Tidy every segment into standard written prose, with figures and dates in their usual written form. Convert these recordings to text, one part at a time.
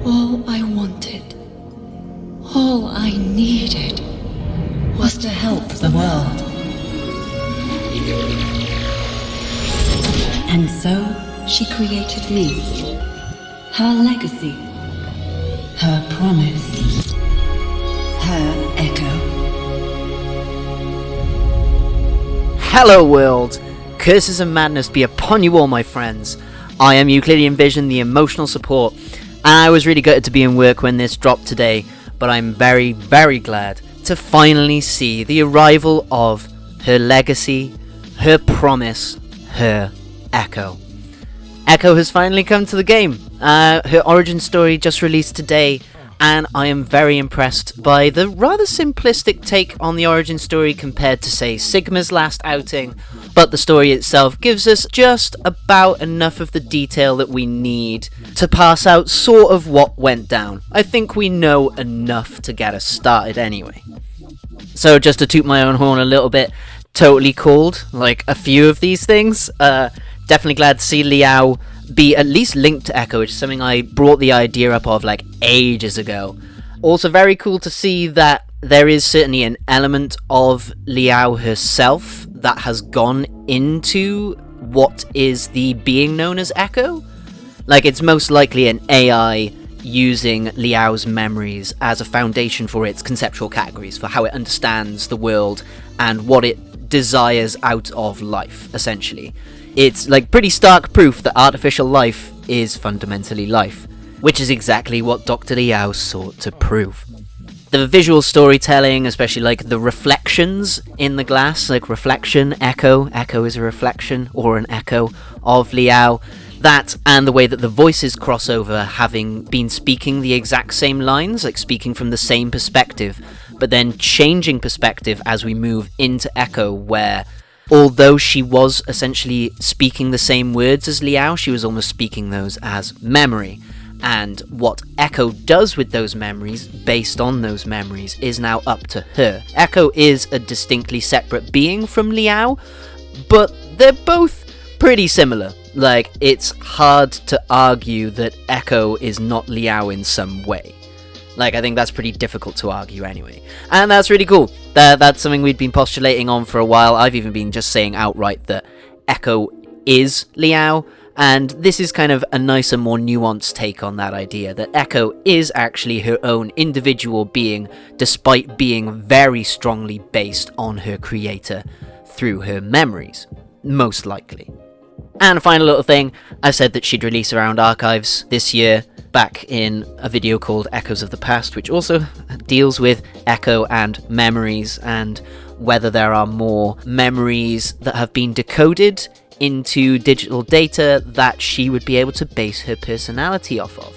All I wanted, all I needed, was to help the world. And so she created me. Her legacy. Her promise. Her echo. Hello world! Curses and madness be upon you all, my friends. I am Euclidean Vision, the emotional support, and I was really gutted to be in work when this dropped today, but I'm very, very glad to finally see the arrival of her legacy, her promise, her echo. Echo has finally come to the game. Her origin story just released today, and I am very impressed by the rather simplistic take on the origin story compared to, say, Sigma's last outing, but the story itself gives us just about enough of the detail that we need to pass out sort of what went down. I think we know enough to get us started anyway. So just to toot my own horn a little bit, totally called, like, a few of these things. Definitely glad to see Liao be at least linked to Echo, which is something I brought the idea up of like ages ago. Also very cool to see that there is certainly an element of Liao herself that has gone into what is the being known as Echo. Like, it's most likely an AI using Liao's memories as a foundation for its conceptual categories, for how it understands the world and what it desires out of life, essentially. It's like pretty stark proof that artificial life is fundamentally life, which is exactly what Dr. Liao sought to prove. The visual storytelling, especially like the reflections in the glass, like reflection, echo is a reflection or an echo of Liao, that and the way that the voices cross over, having been speaking the exact same lines, like speaking from the same perspective, but then changing perspective as we move into Echo, where although she was essentially speaking the same words as Liao, she was almost speaking those as memory. And what Echo does with those memories, based on those memories, is now up to her. Echo is a distinctly separate being from Liao, but they're both pretty similar. Like, it's hard to argue that Echo is not Liao in some way. Like, I think that's pretty difficult to argue anyway. And that's really cool. That's something we'd been postulating on for a while. I've even been just saying outright that Echo is Liao, and this is kind of a nicer, more nuanced take on that idea, that Echo is actually her own individual being, despite being very strongly based on her creator through her memories, most likely. And a final little thing, I said that she'd release around Archives this year, back in a video called Echoes of the Past, which also deals with Echo and memories, and whether there are more memories that have been decoded into digital data that she would be able to base her personality off of.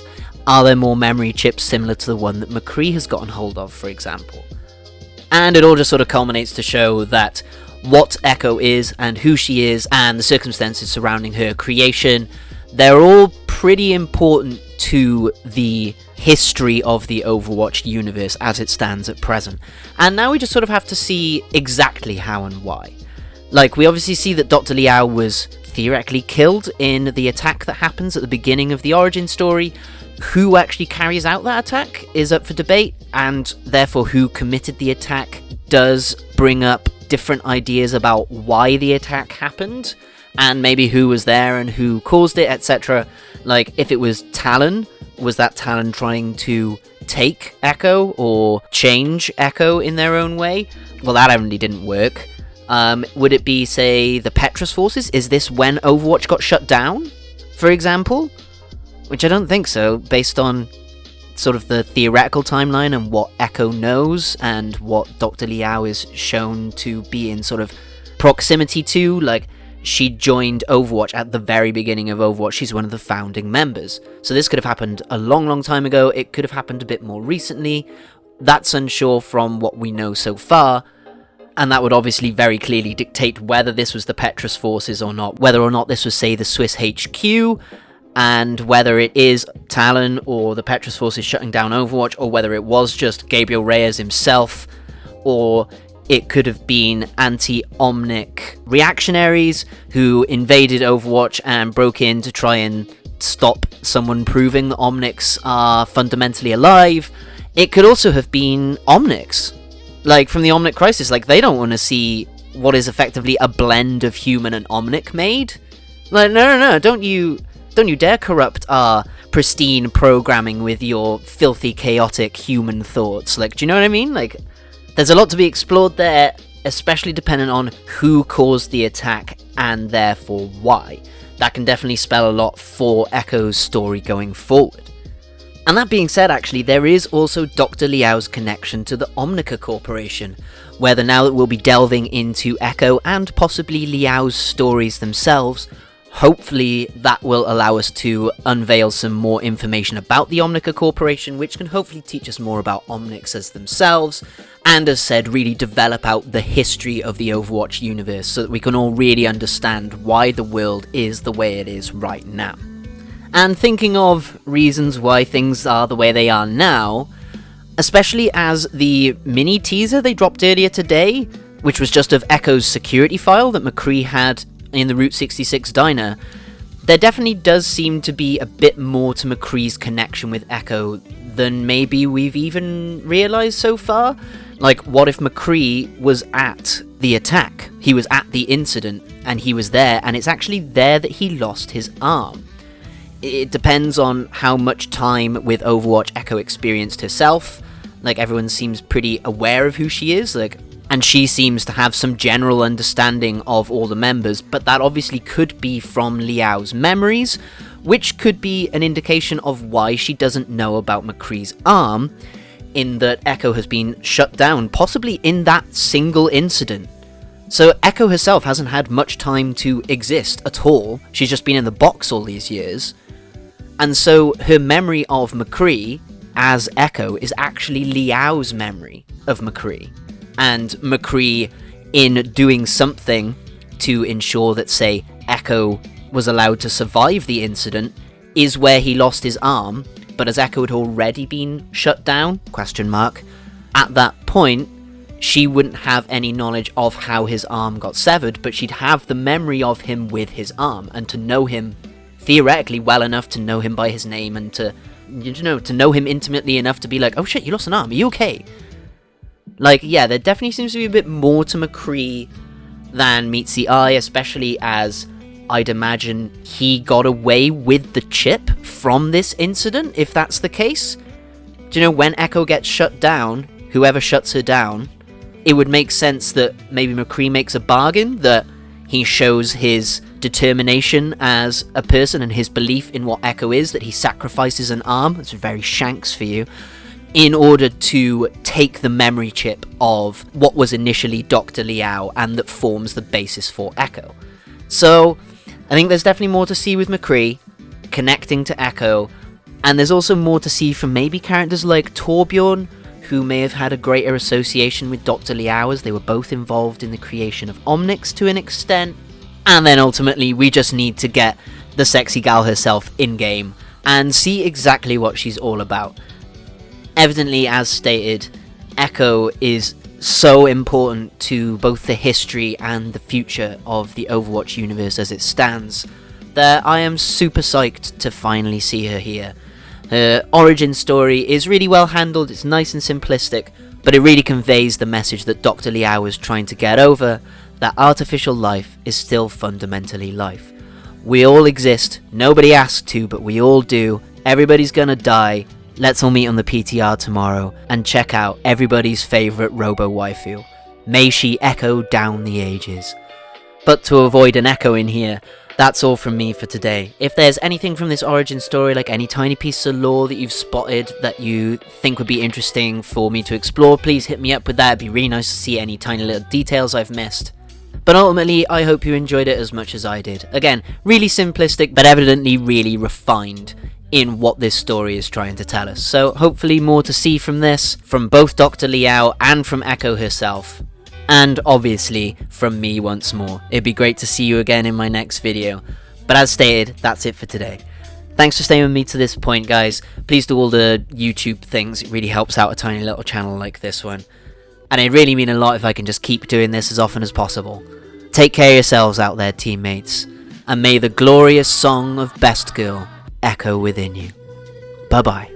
Are there more memory chips similar to the one that McCree has gotten hold of, for example? And it all just sort of culminates to show that what Echo is and who she is and the circumstances surrounding her creation, they're all pretty important to the history of the Overwatch universe as it stands at present. And now we just sort of have to see exactly how and why. Like, we obviously see that Dr. Liao was theoretically killed in the attack that happens at the beginning of the origin story. Who actually carries out that attack is up for debate, and therefore who committed the attack does bring up different ideas about why the attack happened, and maybe who was there and who caused it, etc. Like, if it was Talon, was that Talon trying to take Echo or change Echo in their own way? Well, that evidently didn't work. Would it be, say, the Petrus forces? Is this when Overwatch got shut down, for example? Which I don't think so, based on sort of the theoretical timeline and what Echo knows and what Dr. Liao is shown to be in sort of proximity to. Like, she joined Overwatch at the very beginning of Overwatch. She's one of the founding members. So this could have happened a long, long time ago. It could have happened a bit more recently. That's unsure from what we know so far. And that would obviously very clearly dictate whether this was the Petrus forces or not. Whether or not this was, say, the Swiss HQ, and whether it is Talon or the Petrus forces shutting down Overwatch, or whether it was just Gabriel Reyes himself, or It could have been anti-Omnic reactionaries who invaded Overwatch and broke in to try and stop someone proving that Omnics are fundamentally alive. It could also have been Omnics, like from the Omnic Crisis. Like, they don't want to see what is effectively a blend of human and Omnic made. Like, no, don't you dare corrupt our pristine programming with your filthy, chaotic human thoughts. Like, do you know what I mean? Like, there's a lot to be explored there, especially depending on who caused the attack and therefore why. That can definitely spell a lot for Echo's story going forward. And that being said, actually, there is also Dr. Liao's connection to the Omnica Corporation, whether now that we'll be delving into Echo and possibly Liao's stories themselves. Hopefully that will allow us to unveil some more information about the Omnica Corporation, which can hopefully teach us more about Omnics as themselves, and as said, really develop out the history of the Overwatch universe so that we can all really understand why the world is the way it is right now. And thinking of reasons why things are the way they are now, especially as the mini teaser they dropped earlier today, which was just of Echo's security file that McCree had in the Route 66 diner, there definitely does seem to be a bit more to McCree's connection with Echo than maybe we've even realised so far. Like, what if McCree was at the attack? He was at the incident, and he was there, and it's actually there that he lost his arm. It depends on how much time with Overwatch Echo experienced herself. Like, everyone seems pretty aware of who she is, like, and she seems to have some general understanding of all the members, but that obviously could be from Liao's memories, which could be an indication of why she doesn't know about McCree's arm, in that Echo has been shut down, possibly in that single incident. So Echo herself hasn't had much time to exist at all. She's just been in the box all these years. And so her memory of McCree as Echo is actually Liao's memory of McCree. And McCree, in doing something to ensure that, say, Echo was allowed to survive the incident, is where he lost his arm. But as Echo had already been shut down, at that point, she wouldn't have any knowledge of how his arm got severed, but she'd have the memory of him with his arm, and to know him theoretically well enough to know him by his name, and to know him intimately enough to be like, oh shit, you lost an arm, are you okay? Like, yeah, there definitely seems to be a bit more to McCree than meets the eye, especially as I'd imagine he got away with the chip from this incident, if that's the case. Do you know, when Echo gets shut down, whoever shuts her down, it would make sense that maybe McCree makes a bargain, that he shows his determination as a person and his belief in what Echo is, that he sacrifices an arm, that's very Shanks for you, in order to take the memory chip of what was initially Dr. Liao and that forms the basis for Echo. So, I think there's definitely more to see with McCree, connecting to Echo, and there's also more to see from maybe characters like Torbjorn, who may have had a greater association with Dr. Liao as they were both involved in the creation of Omnics to an extent. And then ultimately, we just need to get the sexy gal herself in-game and see exactly what she's all about. Evidently, as stated, Echo is so important to both the history and the future of the Overwatch universe as it stands, that I am super psyched to finally see her here. Her origin story is really well handled, it's nice and simplistic, but it really conveys the message that Dr. Liao was trying to get over, that artificial life is still fundamentally life. We all exist, nobody asked to, but we all do, everybody's gonna die. Let's all meet on the PTR tomorrow and check out everybody's favourite robo-waifu. May she echo down the ages. But to avoid an echo in here, that's all from me for today. If there's anything from this origin story, like any tiny piece of lore that you've spotted that you think would be interesting for me to explore, please hit me up with that. It'd be really nice to see any tiny little details I've missed. But ultimately, I hope you enjoyed it as much as I did. Again, really simplistic, but evidently really refined in what this story is trying to tell us. So hopefully more to see from this, from both Dr. Liao and from Echo herself. And obviously from me once more. It'd be great to see you again in my next video. But as stated, that's it for today. Thanks for staying with me to this point, guys. Please do all the YouTube things. It really helps out a tiny little channel like this one. and it'd really mean a lot if I can just keep doing this as often as possible. Take care of yourselves out there, teammates, and may the glorious song of Best Girl echo within you. Bye bye.